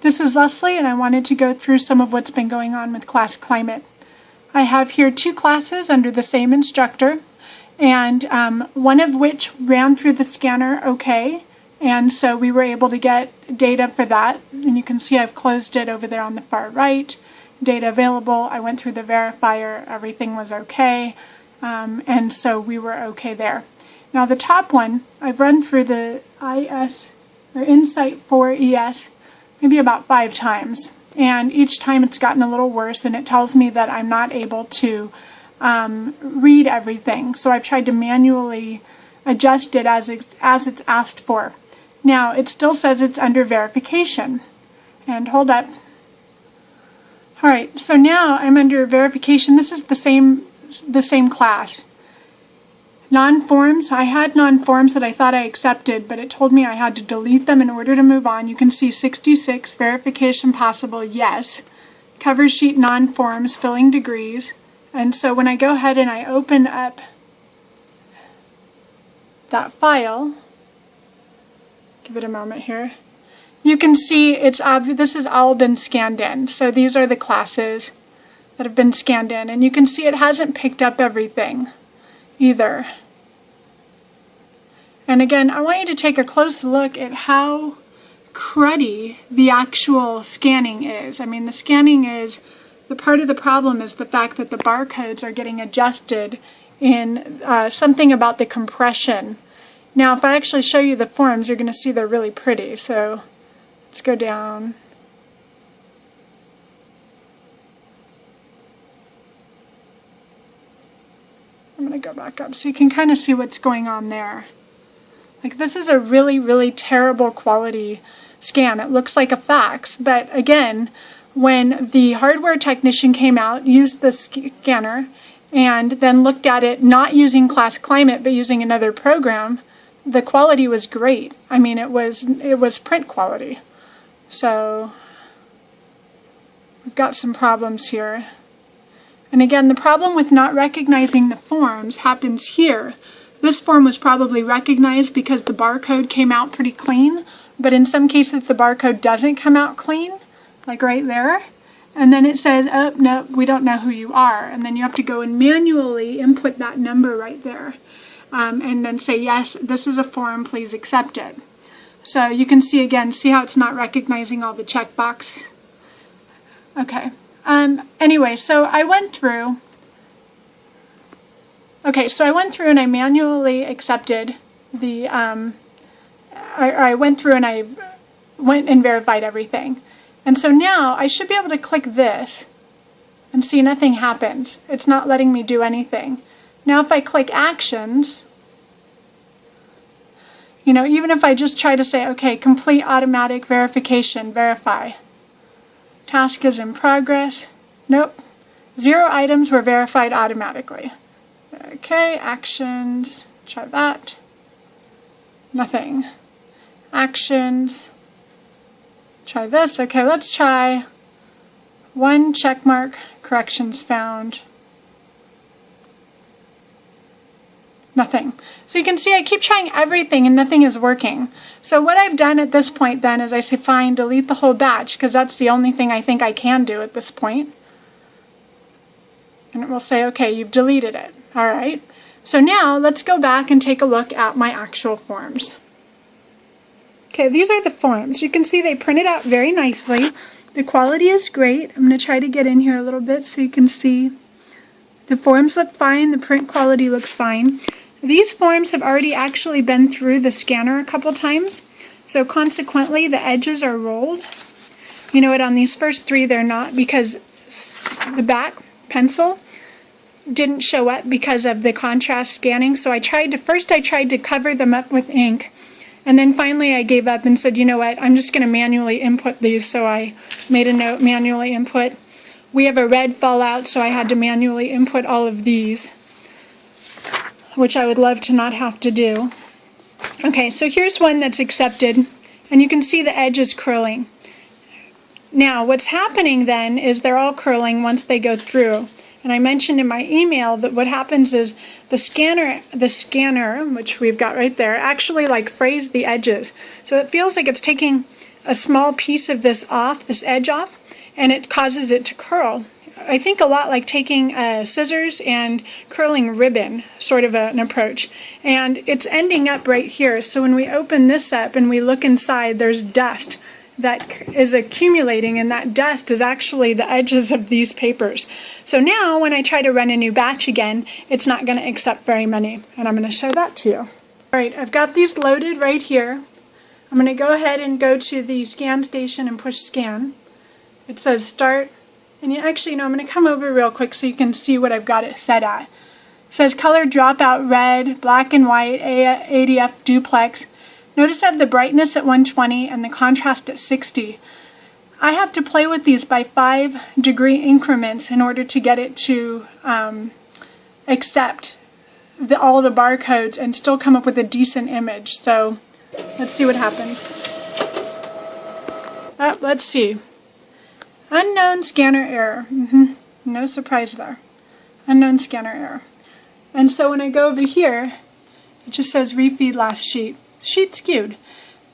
This is Leslie, and I wanted to go through some of what's been going on with class climate. I have here 2 classes under the same instructor, and one of which ran through the scanner okay, and so we were able to get data for that. And you can see I've closed it over there on the far right. Data available. I went through the verifier. Everything was okay, and so we were okay there. Now the top one, I've run through the Insight 4 ES maybe about 5 times, and each time it's gotten a little worse, and it tells me that I'm not able to read everything. So I've tried to manually adjust it as it's asked for. Now it still says it's under verification. And hold up. All right, so now I'm under verification. This is the same class. Non-forms, I had non-forms that I thought I accepted, but it told me I had to delete them in order to move on. You can see 66, verification possible, yes. Cover sheet non-forms, filling degrees. And so when I go ahead and I open up that file, give it a moment here, you can see it's obvious this has all been scanned in. So these are the classes that have been scanned in, and you can see it hasn't picked up everything either. And again, I want you to take a close look at how cruddy the actual scanning is. I mean, the scanning is, the part of the problem is the fact that the barcodes are getting adjusted in something about the compression. Now, if I actually show you the forms, you're going to see they're really pretty. So let's go down. I'm going to go back up so you can kind of see what's going on there. Like, this is a really, really terrible quality scan. It looks like a fax, but again, when the hardware technician came out, used the scanner, and then looked at it not using Class Climate but using another program, the quality was great. I mean, it was print quality. So we've got some problems here. And again, the problem with not recognizing the forms happens here. This form was probably recognized because the barcode came out pretty clean, but in some cases the barcode doesn't come out clean, like right there. And then it says, oh, no, we don't know who you are. And then you have to go and manually input that number right there. And then say, yes, this is a form, please accept it. So you can see again, see how it's not recognizing all the checkbox? Okay. Anyway, so I went through and I manually accepted the, I went through and I went and verified everything. And so now I should be able to click this and see nothing happens. It's not letting me do anything. Now if I click actions, you know, even if I just try to say, okay, complete automatic verification, verify. Task is in progress. Nope. 0 items were verified automatically. Okay, actions. Try that. Nothing. Actions. Try this. Okay, let's try 1 check mark. Corrections found. Nothing. So you can see I keep trying everything and nothing is working. So what I've done at this point then is I say fine, delete the whole batch, because that's the only thing I think I can do at this point. And it will say, okay, you've deleted it. All right. So now let's go back and take a look at my actual forms. Okay, these are the forms. You can see they printed out very nicely. The quality is great. I'm going to try to get in here a little bit so you can see. The forms look fine. The print quality looks fine. These forms have already actually been through the scanner a couple times, so consequently the edges are rolled. You know what, on these first 3 they're not, because the back pencil didn't show up because of the contrast scanning. So I tried to cover them up with ink, and then finally I gave up and said, you know what, I'm just going to manually input these. So I made a note, manually input. We have a red fallout, so I had to manually input all of these, which I would love to not have to do. Okay, so here's one that's accepted, and you can see the edge is curling. Now, what's happening then is they're all curling once they go through. And I mentioned in my email that what happens is the scanner, which we've got right there, actually like phrased the edges. So it feels like it's taking a small piece of this off, this edge off, and it causes it to curl. I think a lot like taking scissors and curling ribbon, sort of an approach. And it's ending up right here. So when we open this up and we look inside, there's dust that is accumulating, and that dust is actually the edges of these papers. So now when I try to run a new batch again, it's not going to accept very many. And I'm going to show that to you. All right, I've got these loaded right here. I'm going to go ahead and go to the scan station and push scan. It says start. And I'm going to come over real quick so you can see what I've got it set at. It says color dropout red, black and white, ADF duplex. Notice I have the brightness at 120 and the contrast at 60. I have to play with these by 5-degree increments in order to get it to accept all the barcodes and still come up with a decent image. So let's see what happens. Let's see. Unknown scanner error. No surprise there. Unknown scanner error. And so when I go over here, it just says refeed last sheet. Sheet skewed.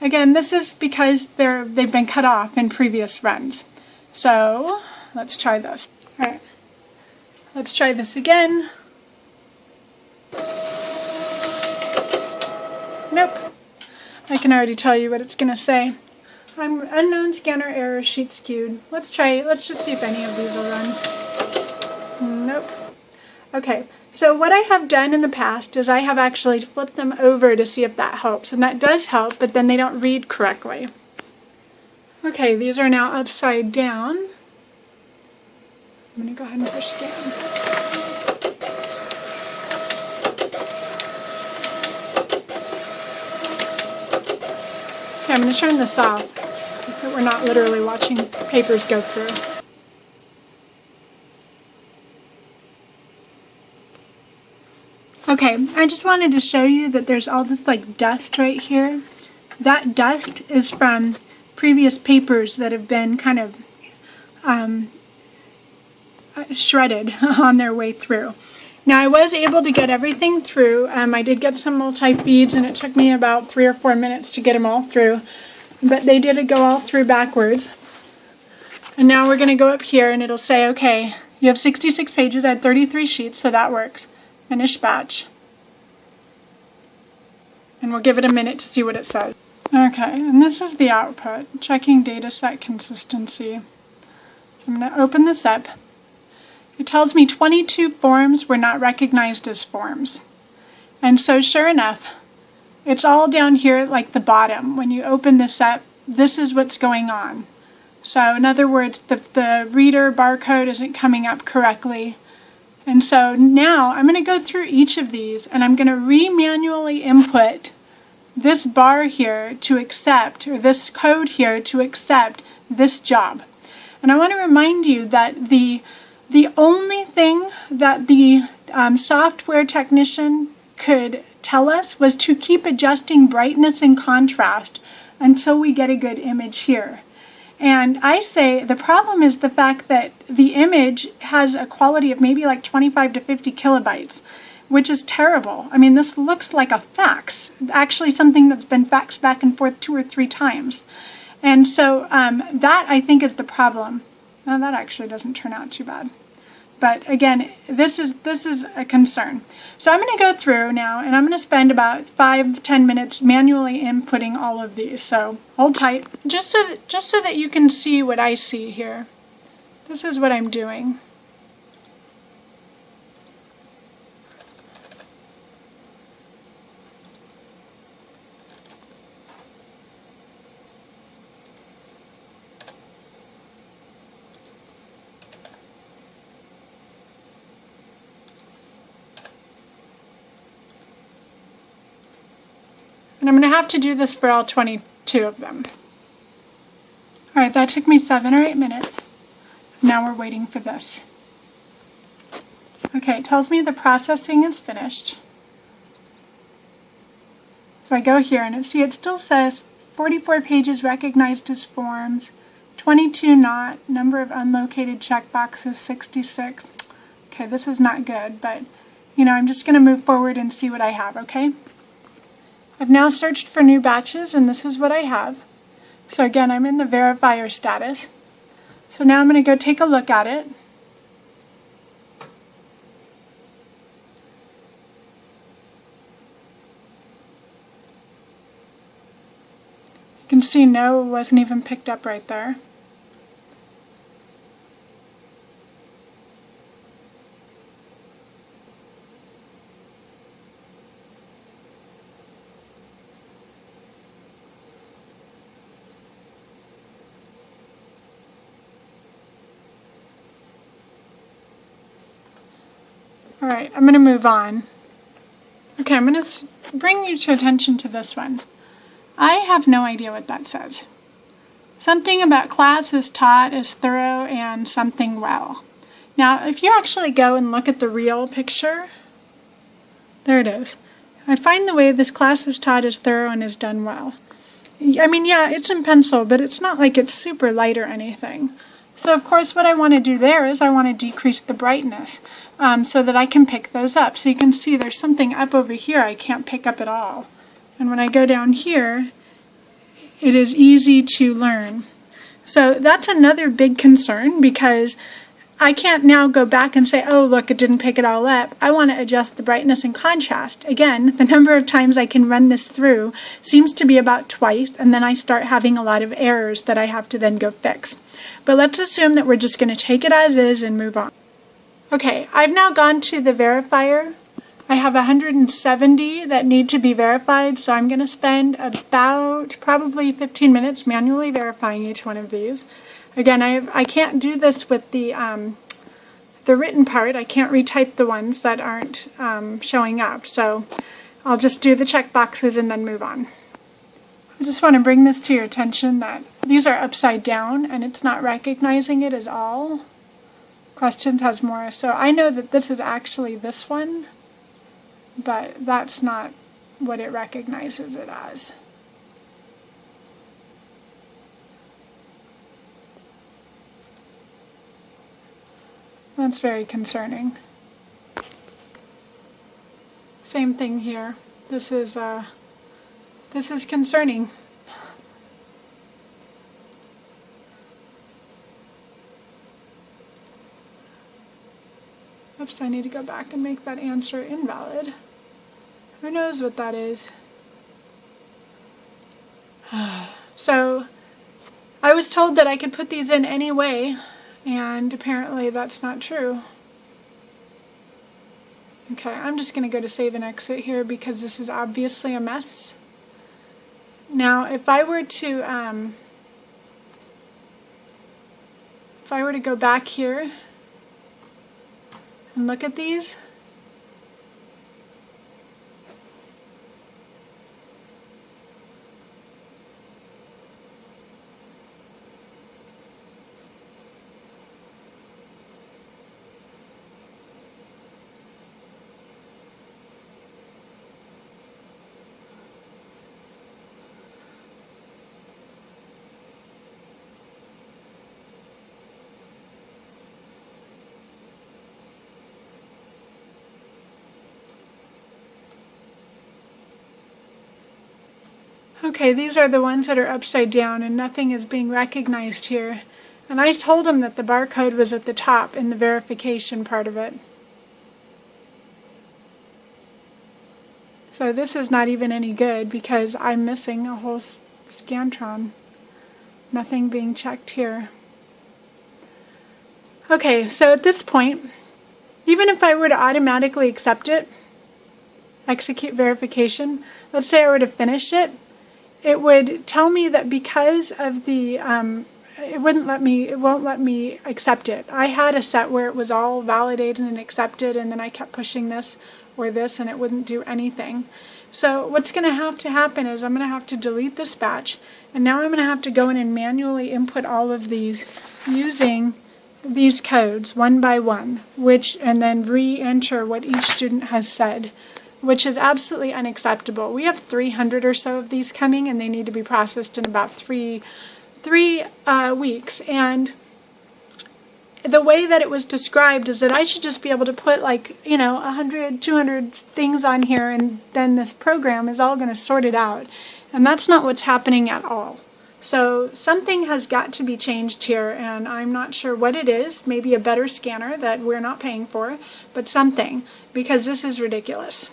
Again, this is because they've been cut off in previous runs. So let's try this. All right. Let's try this again. Nope. I can already tell you what it's going to say. Unknown scanner error, sheet skewed. Let's just see if any of these will run. Nope. Okay, so what I have done in the past is I have actually flipped them over to see if that helps. And that does help, but then they don't read correctly. Okay, these are now upside down. I'm going to go ahead and push scan. Okay, I'm going to turn this off so that we're not literally watching papers go through. Okay, I just wanted to show you that there's all this like dust right here. That dust is from previous papers that have been kind of shredded on their way through. Now I was able to get everything through. I did get some multi-feeds and it took me about 3 or 4 minutes to get them all through. But they did go all through backwards. And now we're going to go up here and it'll say, okay, you have 66 pages, I had 33 sheets, so that works. Finish batch. And we'll give it a minute to see what it says. Okay, and this is the output. Checking data set consistency. So I'm going to open this up. It tells me 22 forms were not recognized as forms. And so sure enough, it's all down here at like the bottom. When you open this up, this is what's going on. So in other words, the reader barcode isn't coming up correctly. And so now I'm going to go through each of these and I'm going to re-manually input this bar here to accept, or this code here to accept this job. And I want to remind you that the only thing that the software technician could tell us was to keep adjusting brightness and contrast until we get a good image here. And I say the problem is the fact that the image has a quality of maybe like 25 to 50 kilobytes, which is terrible. I mean, this looks like a fax, actually something that's been faxed back and forth 2 or 3 times. And so that I think is the problem. Now that actually doesn't turn out too bad. But again, this is a concern. So I'm going to go through now and I'm going to spend about 5-10 minutes manually inputting all of these. So hold tight, just so that you can see what I see here. This is what I'm doing. And I'm going to have to do this for all 22 of them. Alright, that took me 7 or 8 minutes. Now we're waiting for this. Okay, it tells me the processing is finished. So I go here and it still says 44 pages recognized as forms, 22 not, number of unlocated checkboxes 66. Okay, this is not good, but I'm just going to move forward and see what I have, okay? I've now searched for new batches and this is what I have. So again, I'm in the verifier status. So now I'm going to go take a look at it. You can see no wasn't even picked up right there. Alright, I'm going to move on. Okay, I'm going to bring your attention to this one. I have no idea what that says. Something about class is taught as thorough and something well. Now, if you actually go and look at the real picture, there it is. I find the way this class is taught is thorough and is done well. I mean, yeah, it's in pencil, but it's not like it's super light or anything. So, of course, what I want to do there is I want to decrease the brightness so that I can pick those up. So you can see there's something up over here I can't pick up at all. And when I go down here, it is easy to learn. So that's another big concern, because I can't now go back and say, oh, look, it didn't pick it all up. I want to adjust the brightness and contrast. Again, the number of times I can run this through seems to be about twice, and then I start having a lot of errors that I have to then go fix. But let's assume that we're just going to take it as is and move on. Okay, I've now gone to the verifier. I have 170 that need to be verified, so I'm going to spend about probably 15 minutes manually verifying each one of these. Again, I can't do this with the written part. I can't retype the ones that aren't showing up, so I'll just do the check boxes and then move on. I just want to bring this to your attention that these are upside down and it's not recognizing it as all. Questions has more, so I know that this is actually this one, but that's not what it recognizes it as. That's very concerning. Same thing here. This is concerning. Oops, I need to go back and make that answer invalid. Who knows what that is? So, I was told that I could put these in any way, and apparently that's not true. Okay, I'm just going to go to save and exit here because this is obviously a mess. Now, if I were to go back here and look at these, okay, these are the ones that are upside down and nothing is being recognized here. And I told him that the barcode was at the top in the verification part of it. So this is not even any good because I'm missing a whole scantron. Nothing being checked here. Okay, so at this point, even if I were to automatically accept it, execute verification, let's say I were to finish it, it would tell me that because of the, it won't let me accept it. I had a set where it was all validated and accepted, and then I kept pushing this or this and it wouldn't do anything. So what's going to have to happen is I'm going to have to delete this batch, and now I'm going to have to go in and manually input all of these using these codes one by one, and then re-enter what each student has said, which is absolutely unacceptable. We have 300 or so of these coming, and they need to be processed in about three weeks. And the way that it was described is that I should just be able to put 100, 200 things on here, and then this program is all going to sort it out. And that's not what's happening at all. So something has got to be changed here, and I'm not sure what it is. Maybe a better scanner that we're not paying for, but something, because this is ridiculous.